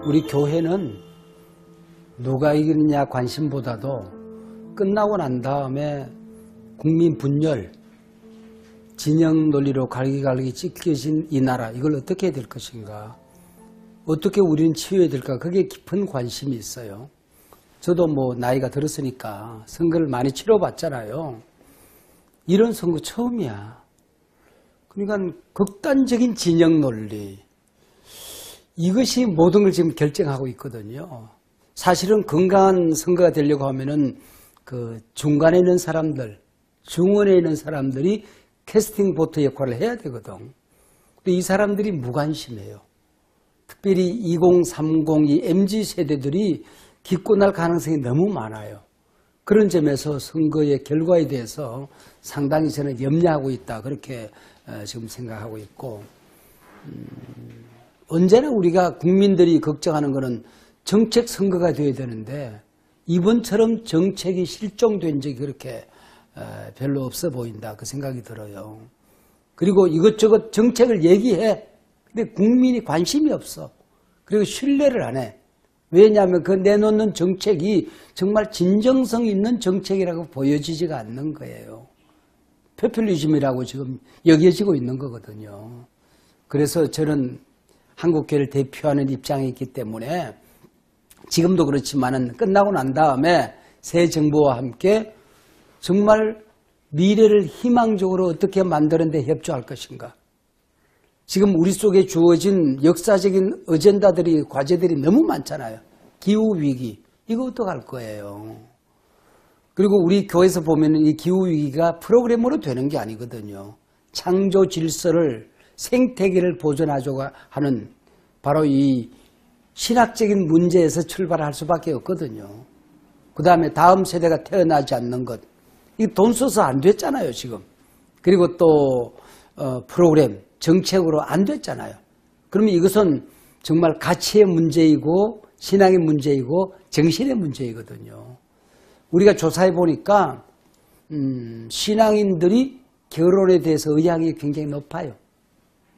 우리 교회는 누가 이기느냐 관심보다도 끝나고 난 다음에 국민 분열, 진영 논리로 갈기갈기 찢겨진 이 나라, 이걸 어떻게 해야 될 것인가, 어떻게 우리는 치유해야 될까, 그게 깊은 관심이 있어요. 저도 뭐 나이가 들었으니까 선거를 많이 치러봤잖아요. 이런 선거 처음이야. 그러니까 극단적인 진영 논리, 이것이 모든 걸 지금 결정하고 있거든요. 사실은 건강한 선거가 되려고 하면은 그 중간에 있는 사람들, 중원에 있는 사람들이 캐스팅 보트 역할을 해야 되거든. 근데 이 사람들이 무관심해요. 특별히 2030, 이 MZ 세대들이 기권할 가능성이 너무 많아요. 그런 점에서 선거의 결과에 대해서 상당히 저는 염려하고 있다, 그렇게 지금 생각하고 있고, 언제나 우리가 국민들이 걱정하는 것은 정책 선거가 되어야 되는데 이번처럼 정책이 실종된 적이 그렇게 별로 없어 보인다, 그 생각이 들어요. 그리고 이것저것 정책을 얘기해. 근데 국민이 관심이 없어. 그리고 신뢰를 안 해. 왜냐하면 그 내놓는 정책이 정말 진정성 있는 정책이라고 보여지지가 않는 거예요. 포퓰리즘이라고 지금 여겨지고 있는 거거든요. 그래서 저는 한국교회를 대표하는 입장에 있기 때문에 지금도 그렇지만은 끝나고 난 다음에 새 정부와 함께 정말 미래를 희망적으로 어떻게 만드는 데 협조할 것인가. 지금 우리 속에 주어진 역사적인 어젠다들이, 과제들이 너무 많잖아요. 기후위기, 이거 어떡할 거예요. 그리고 우리 교회에서 보면 이 기후위기가 프로그램으로 되는 게 아니거든요. 창조 질서를, 생태계를 보존하자고 하는 바로 이 신학적인 문제에서 출발할 수밖에 없거든요. 그 다음에 다음 세대가 태어나지 않는 것, 이 돈 써서 안 됐잖아요, 지금. 그리고 또 프로그램, 정책으로 안 됐잖아요. 그러면 이것은 정말 가치의 문제이고 신앙의 문제이고 정신의 문제이거든요. 우리가 조사해 보니까 신앙인들이 결혼에 대해서 의향이 굉장히 높아요.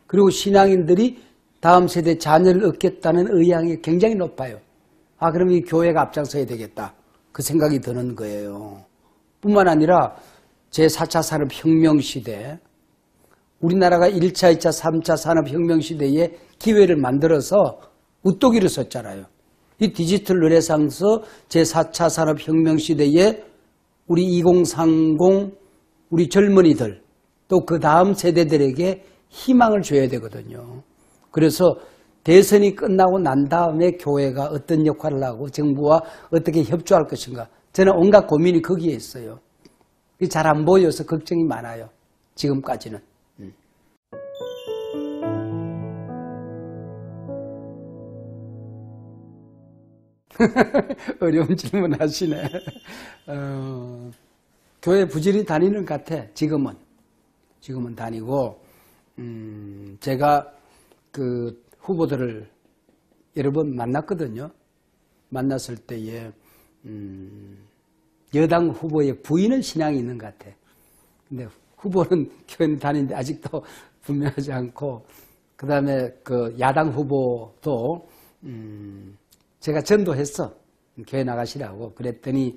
그리고 신앙인들이 다음 세대 자녀를 얻겠다는 의향이 굉장히 높아요. 아, 그럼 이 교회가 앞장서야 되겠다, 그 생각이 드는 거예요. 뿐만 아니라 제4차 산업혁명 시대, 우리나라가 1차, 2차, 3차 산업혁명 시대에 기회를 만들어서 우뚝 일어섰잖아요. 이 디지털 르네상스 제4차 산업혁명 시대에 우리 2030, 우리 젊은이들, 또 그 다음 세대들에게 희망을 줘야 되거든요. 그래서 대선이 끝나고 난 다음에 교회가 어떤 역할을 하고 정부와 어떻게 협조할 것인가, 저는 온갖 고민이 거기에 있어요. 잘 안 보여서 걱정이 많아요, 지금까지는. 어려운 질문 하시네. 교회 부지런히 다니는 것 같아, 지금은. 지금은 다니고, 제가 그 후보들을 여러 번 만났거든요. 만났을 때에, 여당 후보의 부인은 신앙이 있는 것 같아. 근데 후보는 교회 다니는데 아직도 분명하지 않고, 그 다음에 그 야당 후보도, 제가 전도했어. 교회 나가시라고. 그랬더니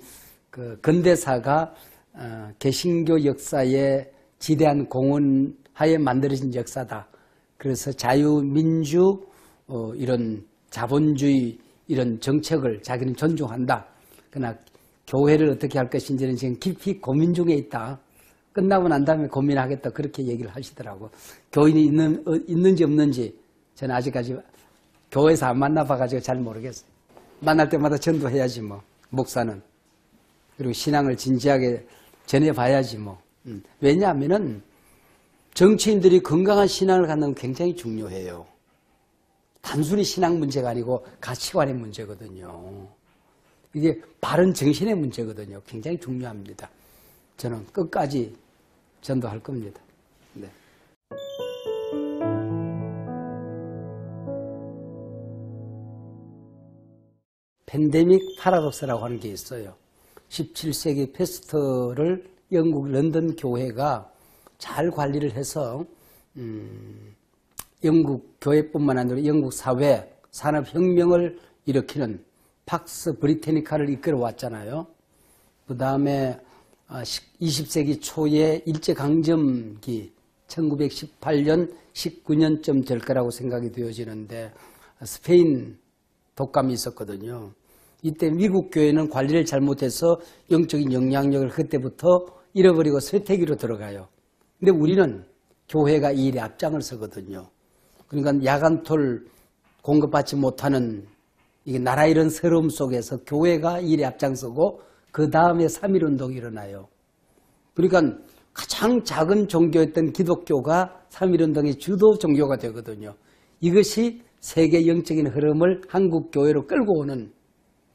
그 근대사가 개신교 역사에 지대한 공헌하에 만들어진 역사다. 그래서 자유민주, 이런 자본주의 이런 정책을 자기는 존중한다. 그러나 교회를 어떻게 할 것인지는 지금 깊이 고민 중에 있다. 끝나고 난 다음에 고민하겠다, 그렇게 얘기를 하시더라고. 교인이 있는지 없는지 저는 아직까지 교회에서 안 만나봐가지고 잘 모르겠어요. 만날 때마다 전도해야지 뭐, 목사는. 그리고 신앙을 진지하게 전해봐야지 뭐. 왜냐하면은 정치인들이 건강한 신앙을 갖는 건 굉장히 중요해요. 단순히 신앙 문제가 아니고 가치관의 문제거든요. 이게 바른 정신의 문제거든요. 굉장히 중요합니다. 저는 끝까지 전도할 겁니다. 네. 팬데믹 파라독스라고 하는 게 있어요. 17세기 패스트를 영국 런던 교회가 잘 관리를 해서 영국 교회뿐만 아니라 영국 사회, 산업혁명을 일으키는 팍스 브리테니카를 이끌어 왔잖아요. 그 다음에 20세기 초에 일제강점기 1918년, 19년쯤 될 거라고 생각이 되어지는데 스페인 독감이 있었거든요. 이때 미국 교회는 관리를 잘못해서 영적인 영향력을 그때부터 잃어버리고 쇠퇴기로 들어가요. 근데 우리는 교회가 이 일에 앞장을 서거든요. 그러니까 야간톨 공급받지 못하는 이게 나라 이런 서러움 속에서 교회가 이 일에 앞장서고 그 다음에 3.1운동이 일어나요. 그러니까 가장 작은 종교였던 기독교가 3.1운동의 주도 종교가 되거든요. 이것이 세계 영적인 흐름을 한국 교회로 끌고 오는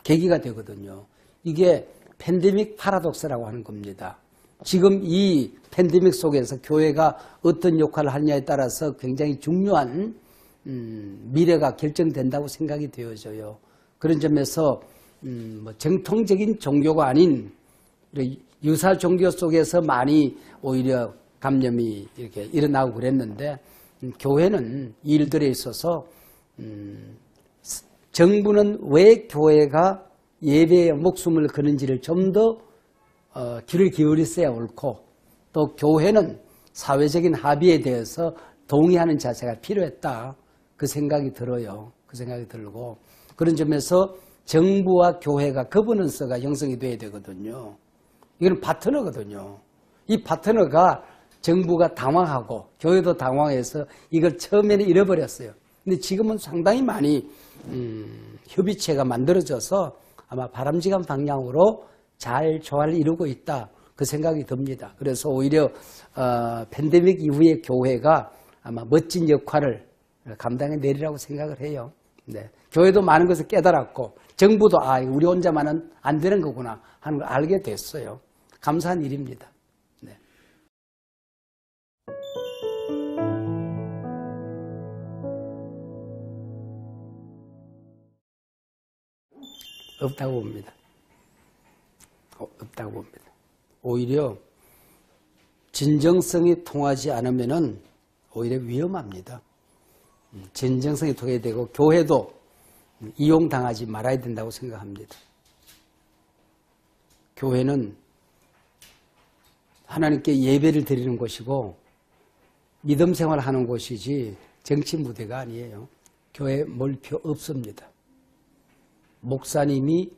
계기가 되거든요. 이게 팬데믹 파라독스라고 하는 겁니다. 지금 이 팬데믹 속에서 교회가 어떤 역할을 하느냐에 따라서 굉장히 중요한 미래가 결정된다고 생각이 되어져요. 그런 점에서 정통적인 종교가 아닌 유사 종교 속에서 많이 오히려 감염이 이렇게 일어나고 그랬는데 교회는 이 일들에 있어서 정부는 왜 교회가 예배에 목숨을 거는지를 좀 더 귀를 기울였어야 옳고 또 교회는 사회적인 합의에 대해서 동의하는 자세가 필요했다. 그 생각이 들어요. 그 생각이 들고 그런 점에서 정부와 교회가 거버넌스가 형성이 돼야 되거든요. 이건 파트너거든요. 이 파트너가 정부가 당황하고 교회도 당황해서 이걸 처음에는 잃어버렸어요. 근데 지금은 상당히 많이 협의체가 만들어져서 아마 바람직한 방향으로 잘 조화를 이루고 있다. 그 생각이 듭니다. 그래서 오히려 팬데믹 이후에 교회가 아마 멋진 역할을 감당해 내리라고 생각을 해요. 네. 교회도 많은 것을 깨달았고 정부도 우리 혼자만은 안 되는 거구나 하는 걸 알게 됐어요. 감사한 일입니다. 네. 없다고 봅니다. 없다고 봅니다. 오히려 진정성이 통하지 않으면은 오히려 위험합니다. 진정성이 통해야 되고 교회도 이용당하지 말아야 된다고 생각합니다. 교회는 하나님께 예배를 드리는 곳이고 믿음 생활하는 곳이지 정치 무대가 아니에요. 교회 몰표 없습니다. 목사님이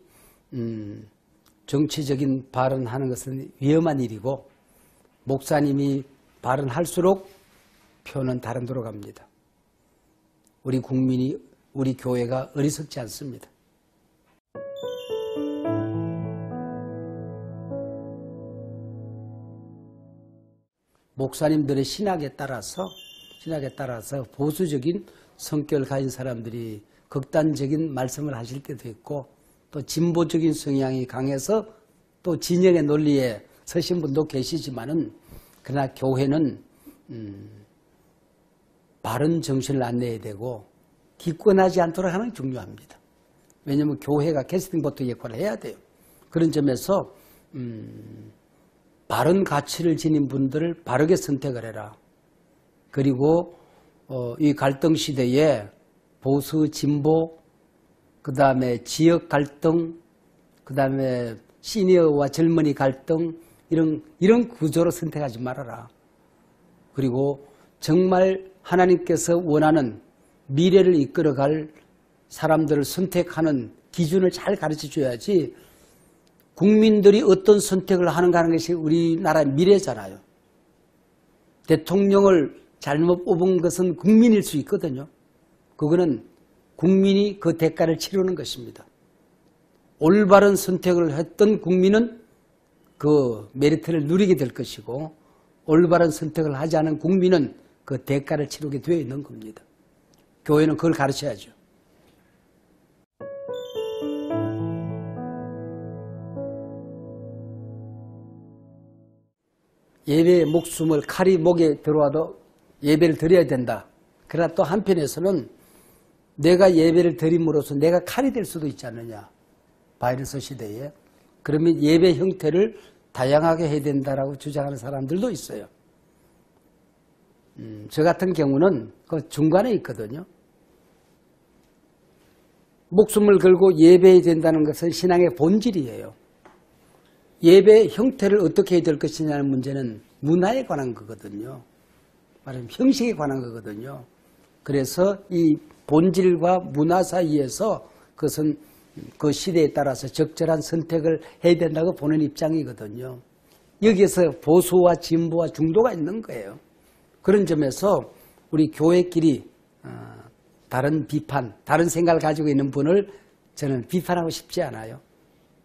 정치적인 발언하는 것은 위험한 일이고 목사님이 발언할수록 표는 다른 데로 갑니다. 우리 국민이 우리 교회가 어리석지 않습니다. 목사님들의 신학에 따라서 보수적인 성격을 가진 사람들이 극단적인 말씀을 하실 때도 있고 또 진보적인 성향이 강해서 또 진영의 논리에 서신 분도 계시지만은 그러나 교회는 바른 정신을 안내해야 되고 기권하지 않도록 하는 게 중요합니다. 왜냐하면 교회가 캐스팅 보트 역할을 해야 돼요. 그런 점에서 바른 가치를 지닌 분들을 바르게 선택을 해라. 그리고 이 갈등 시대에 보수, 진보, 그 다음에 지역 갈등, 그 다음에 시니어와 젊은이 갈등 이런 구조로 선택하지 말아라. 그리고 정말 하나님께서 원하는 미래를 이끌어갈 사람들을 선택하는 기준을 잘 가르쳐줘야지 국민들이 어떤 선택을 하는가 하는 것이 우리나라의 미래잖아요. 대통령을 잘못 뽑은 것은 국민일 수 있거든요. 그거는 국민이 그 대가를 치르는 것입니다. 올바른 선택을 했던 국민은 그 메리트를 누리게 될 것이고 올바른 선택을 하지 않은 국민은 그 대가를 치르게 되어 있는 겁니다. 교회는 그걸 가르쳐야죠. 예배의 목숨을 칼이 목에 들어와도 예배를 드려야 된다. 그러나 또 한편에서는 내가 예배를 드림으로써 내가 칼이 될 수도 있지 않느냐. 바이러스 시대에. 그러면 예배 형태를 다양하게 해야 된다라고 주장하는 사람들도 있어요. 저 같은 경우는 그 중간에 있거든요. 목숨을 걸고 예배해야 된다는 것은 신앙의 본질이에요. 예배 형태를 어떻게 해야 될 것이냐는 문제는 문화에 관한 거거든요. 말하자면 형식에 관한 거거든요. 그래서 이 본질과 문화 사이에서 그것은 그 시대에 따라서 적절한 선택을 해야 된다고 보는 입장이거든요. 여기에서 보수와 진보와 중도가 있는 거예요. 그런 점에서 우리 교회끼리 다른 비판, 다른 생각을 가지고 있는 분을 저는 비판하고 싶지 않아요.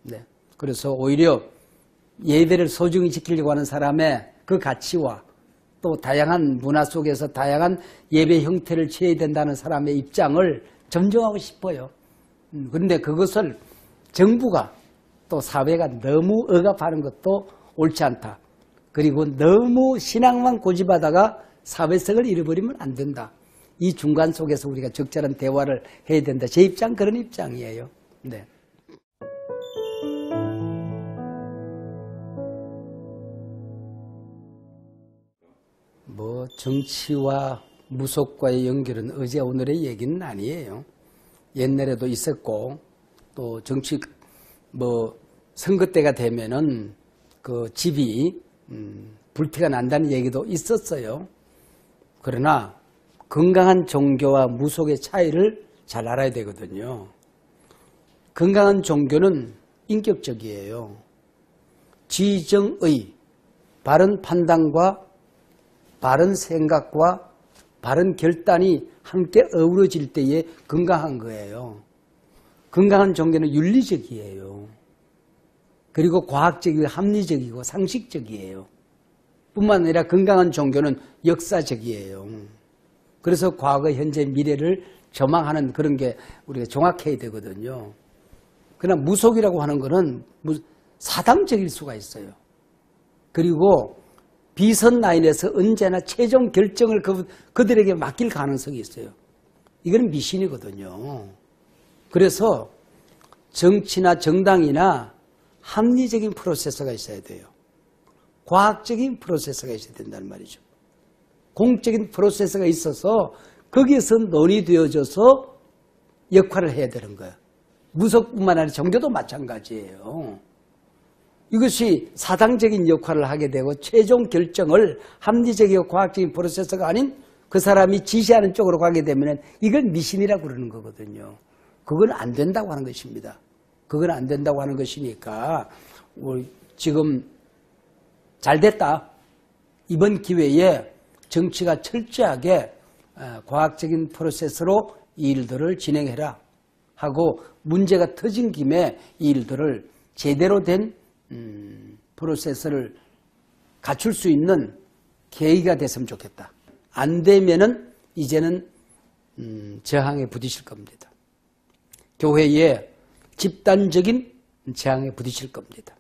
네. 그래서 오히려 예배를 소중히 지키려고 하는 사람의 그 가치와 또 다양한 문화 속에서 다양한 예배 형태를 취해야 된다는 사람의 입장을 존중하고 싶어요. 그런데 그것을 정부가 또 사회가 너무 억압하는 것도 옳지 않다. 그리고 너무 신앙만 고집하다가 사회성을 잃어버리면 안 된다. 이 중간 속에서 우리가 적절한 대화를 해야 된다. 제 입장 그런 입장이에요. 네. 정치와 무속과의 연결은 어제 오늘의 얘기는 아니에요. 옛날에도 있었고 또 정치 선거 때가 되면은 그 집이 불티가 난다는 얘기도 있었어요. 그러나 건강한 종교와 무속의 차이를 잘 알아야 되거든요. 건강한 종교는 인격적이에요. 지정의 바른 판단과 바른 생각과 바른 결단이 함께 어우러질 때에 건강한 거예요. 건강한 종교는 윤리적이에요. 그리고 과학적이고 합리적이고 상식적이에요. 뿐만 아니라 건강한 종교는 역사적이에요. 그래서 과거, 현재, 미래를 조망하는 그런 게 우리가 종합해야 되거든요. 그러나 무속이라고 하는 것은 사당적일 수가 있어요. 그리고 비선 라인에서 언제나 최종 결정을 그들에게 맡길 가능성이 있어요. 이건 미신이거든요. 그래서 정치나 정당이나 합리적인 프로세서가 있어야 돼요. 과학적인 프로세서가 있어야 된다는 말이죠. 공적인 프로세서가 있어서 거기에서 논의되어져서 역할을 해야 되는 거예요. 무속뿐만 아니라 종교도 마찬가지예요. 이것이 사당적인 역할을 하게 되고 최종 결정을 합리적이고 과학적인 프로세서가 아닌 그 사람이 지시하는 쪽으로 가게 되면 이걸 미신이라고 그러는 거거든요. 그건 안 된다고 하는 것입니다. 그건 안 된다고 하는 것이니까 지금 잘 됐다. 이번 기회에 정치가 철저하게 과학적인 프로세스로 이 일들을 진행해라 하고 문제가 터진 김에 이 일들을 제대로 된 프로세스를 갖출 수 있는 계기가 됐으면 좋겠다. 안 되면은 이제는 저항에 부딪힐 겁니다. 교회에 집단적인 저항에 부딪힐 겁니다.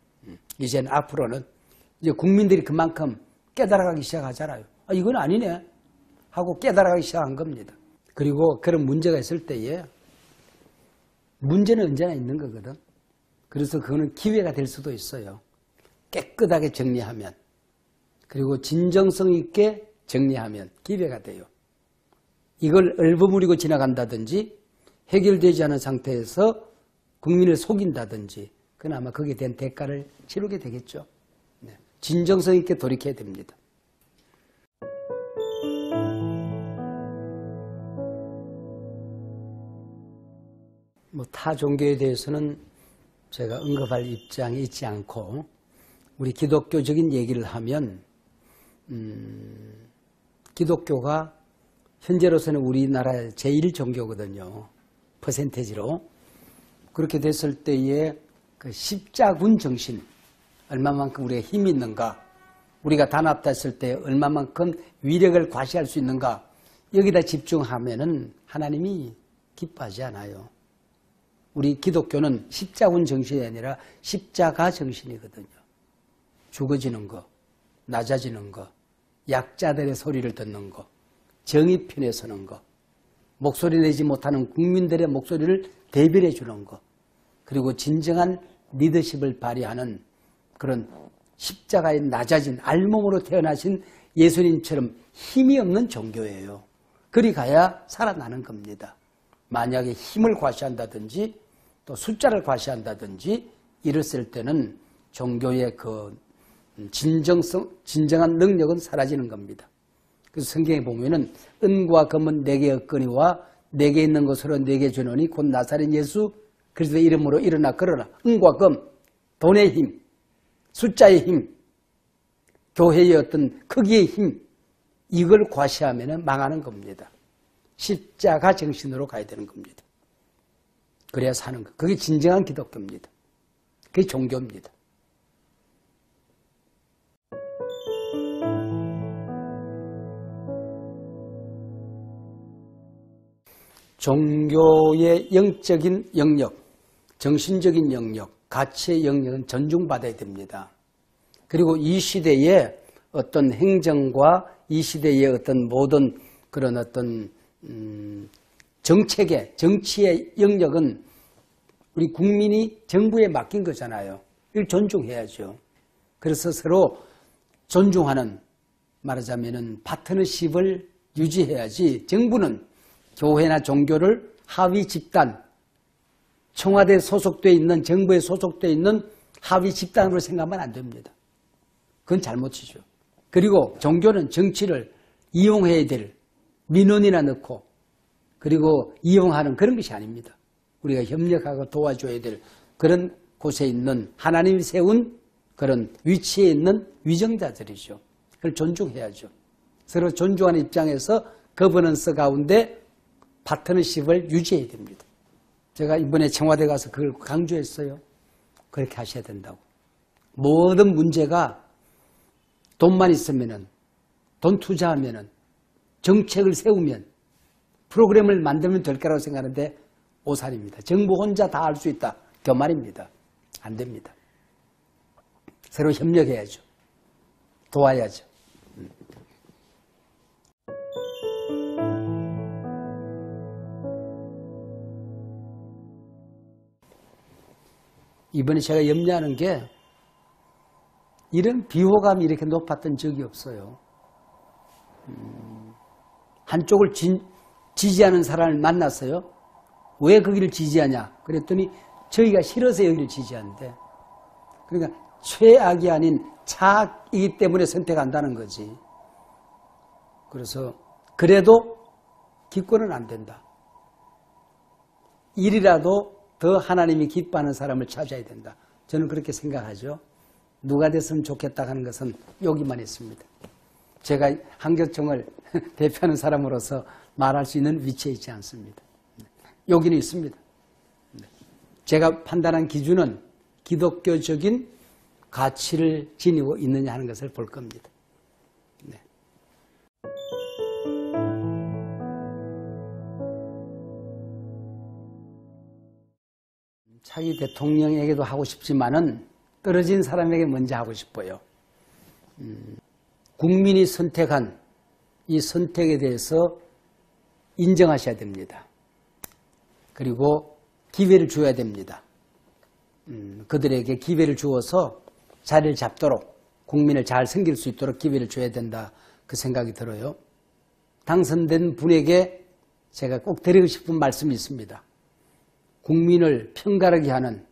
이제는 앞으로는 이제 국민들이 그만큼 깨달아가기 시작하잖아요. 이건 아니네 하고 깨달아가기 시작한 겁니다. 그리고 그런 문제가 있을 때에 문제는 언제나 있는 거거든. 그래서 그거는 기회가 될 수도 있어요. 깨끗하게 정리하면 그리고 진정성 있게 정리하면 기회가 돼요. 이걸 얼버무리고 지나간다든지 해결되지 않은 상태에서 국민을 속인다든지 그건 아마 거기에 대한 대가를 치르게 되겠죠. 네. 진정성 있게 돌이켜야 됩니다. 타 종교에 대해서는 제가 언급할 입장이 있지 않고 우리 기독교적인 얘기를 하면 기독교가 현재로서는 우리나라의 제1종교거든요. 퍼센테지로. 그렇게 됐을 때에 그 십자군 정신, 얼마만큼 우리가 힘이 있는가, 우리가 단합됐을 때 얼마만큼 위력을 과시할 수 있는가, 여기다 집중하면은 하나님이 기뻐하지 않아요. 우리 기독교는 십자군 정신이 아니라 십자가 정신이거든요. 죽어지는 거, 낮아지는 거, 약자들의 소리를 듣는 거, 정의 편에 서는 거, 목소리 내지 못하는 국민들의 목소리를 대변해 주는 거, 그리고 진정한 리더십을 발휘하는 그런 십자가에 낮아진 알몸으로 태어나신 예수님처럼 힘이 없는 종교예요. 그리 가야 살아나는 겁니다. 만약에 힘을 과시한다든지 또 숫자를 과시한다든지 이랬을 때는 종교의 그 진정한 능력은 사라지는 겁니다. 그래서 성경에 보면은 은과 금은 내게 얻거니와 내게 있는 것으로 내게 주노니 곧 나사렛 예수 그리스도의 이름으로 일어나 걸어라. 은과 금, 돈의 힘, 숫자의 힘, 교회의 어떤 크기의 힘, 이걸 과시하면 망하는 겁니다. 십자가 정신으로 가야 되는 겁니다. 그래야 사는 거. 그게 진정한 기독교입니다. 그게 종교입니다. 종교의 영적인 영역, 정신적인 영역, 가치의 영역은 존중받아야 됩니다. 그리고 이 시대의 어떤 행정과 이 시대의 어떤 모든 그런 어떤 정치의 영역은 우리 국민이 정부에 맡긴 거잖아요. 이걸 존중해야죠. 그래서 서로 존중하는, 말하자면은 파트너십을 유지해야지 정부는 교회나 종교를 하위 집단, 청와대에 소속되어 있는, 정부에 소속되어 있는 하위 집단으로 생각하면 안 됩니다. 그건 잘못이죠. 그리고 종교는 정치를 이용해야 될 민원이나 넣고 그리고 이용하는 그런 것이 아닙니다. 우리가 협력하고 도와줘야 될 그런 곳에 있는 하나님이 세운 그런 위치에 있는 위정자들이죠. 그걸 존중해야죠. 서로 존중하는 입장에서 거버넌스 가운데 파트너십을 유지해야 됩니다. 제가 이번에 청와대 가서 그걸 강조했어요. 그렇게 하셔야 된다고. 모든 문제가 돈만 있으면은, 돈 투자하면은, 정책을 세우면, 프로그램을 만들면 될 거라고 생각하는데 오산입니다. 정부 혼자 다 할 수 있다. 교만입니다. 안 됩니다. 서로 협력해야죠. 도와야죠. 이번에 제가 염려하는 게 이런 비호감이 이렇게 높았던 적이 없어요. 한쪽을 지지하는 사람을 만났어요. 왜 거기를 지지하냐? 그랬더니 저희가 싫어서 여기를 지지하는데, 그러니까 최악이 아닌 차악이기 때문에 선택한다는 거지. 그래서 그래도 기권은 안 된다. 일이라도 더 하나님이 기뻐하는 사람을 찾아야 된다. 저는 그렇게 생각하죠. 누가 됐으면 좋겠다 하는 것은 여기만 있습니다. 제가 한교총을 대표하는 사람으로서 말할 수 있는 위치에 있지 않습니다. 여기는 있습니다. 제가 판단한 기준은 기독교적인 가치를 지니고 있느냐 하는 것을 볼 겁니다. 네. 차기 대통령에게도 하고 싶지만은 떨어진 사람에게 먼저 하고 싶어요. 국민이 선택한 이 선택에 대해서 인정하셔야 됩니다. 그리고 기회를 줘야 됩니다. 그들에게 기회를 주어서 자리를 잡도록, 국민을 잘 섬길 수 있도록 기회를 줘야 된다. 그 생각이 들어요. 당선된 분에게 제가 꼭 드리고 싶은 말씀이 있습니다. 국민을 편가르게 하는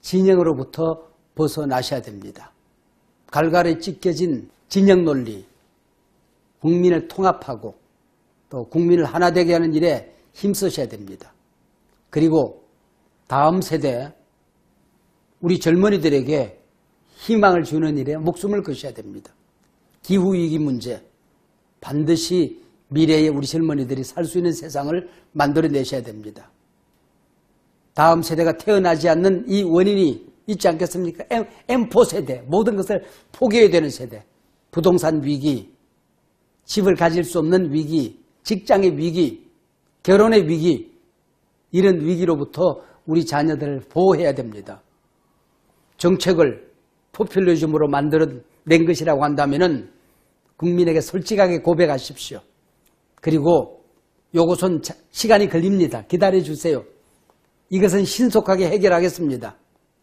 진영으로부터 벗어나셔야 됩니다. 갈갈에 찢겨진 진영 논리, 국민을 통합하고 또 국민을 하나 되게 하는 일에 힘쓰셔야 됩니다. 그리고 다음 세대 우리 젊은이들에게 희망을 주는 일에 목숨을 거셔야 됩니다. 기후위기 문제, 반드시 미래에 우리 젊은이들이 살 수 있는 세상을 만들어내셔야 됩니다. 다음 세대가 태어나지 않는 이 원인이 있지 않겠습니까? M4 세대, 모든 것을 포기해야 되는 세대. 부동산 위기, 집을 가질 수 없는 위기, 직장의 위기, 결혼의 위기, 이런 위기로부터 우리 자녀들을 보호해야 됩니다. 정책을 포퓰리즘으로 만들어낸 것이라고 한다면은 국민에게 솔직하게 고백하십시오. 그리고 요것은 시간이 걸립니다. 기다려주세요. 이것은 신속하게 해결하겠습니다.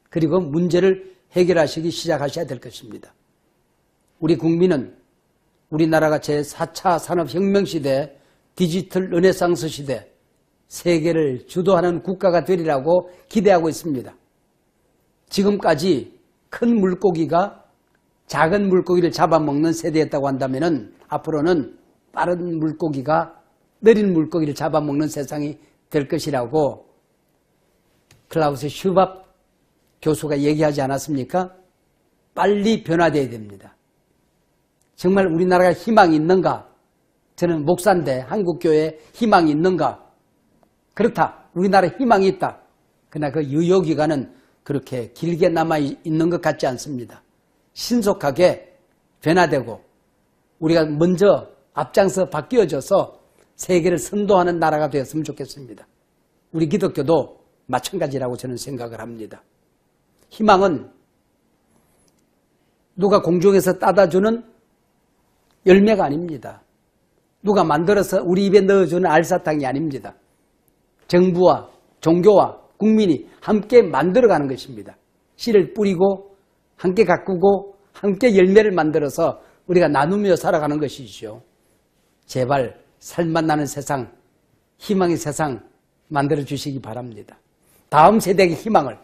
그리고 문제를 해결하시기 시작하셔야 될 것입니다. 우리 국민은 우리나라가 제4차 산업혁명 시대, 디지털 르네상스 시대, 세계를 주도하는 국가가 되리라고 기대하고 있습니다. 지금까지 큰 물고기가 작은 물고기를 잡아먹는 세대였다고 한다면 앞으로는 빠른 물고기가 느린 물고기를 잡아먹는 세상이 될 것이라고 클라우스 슈밥 교수가 얘기하지 않았습니까? 빨리 변화되어야 됩니다. 정말 우리나라가 희망이 있는가? 저는 목사인데 한국교회에 희망이 있는가? 그렇다. 우리나라에 희망이 있다. 그러나 그 유효기간은 그렇게 길게 남아있는 것 같지 않습니다. 신속하게 변화되고 우리가 먼저 앞장서 바뀌어져서 세계를 선도하는 나라가 되었으면 좋겠습니다. 우리 기독교도 마찬가지라고 저는 생각을 합니다. 희망은 누가 공중에서 따다주는 열매가 아닙니다. 누가 만들어서 우리 입에 넣어주는 알사탕이 아닙니다. 정부와 종교와 국민이 함께 만들어가는 것입니다. 씨를 뿌리고 함께 가꾸고 함께 열매를 만들어서 우리가 나누며 살아가는 것이죠. 제발 살맛 나는 세상, 희망의 세상 만들어 주시기 바랍니다. 다음 세대의 희망을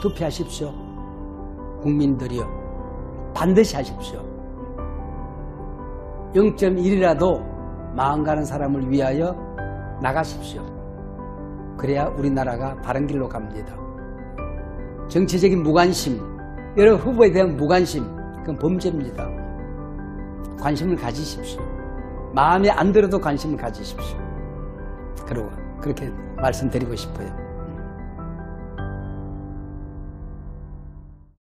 투표하십시오. 국민들이요. 반드시 하십시오. 0.1이라도 마음 가는 사람을 위하여 나가십시오. 그래야 우리나라가 바른 길로 갑니다. 정치적인 무관심, 여러 후보에 대한 무관심, 그건 범죄입니다. 관심을 가지십시오. 마음에 안 들어도 관심을 가지십시오. 그리고 그렇게 말씀드리고 싶어요.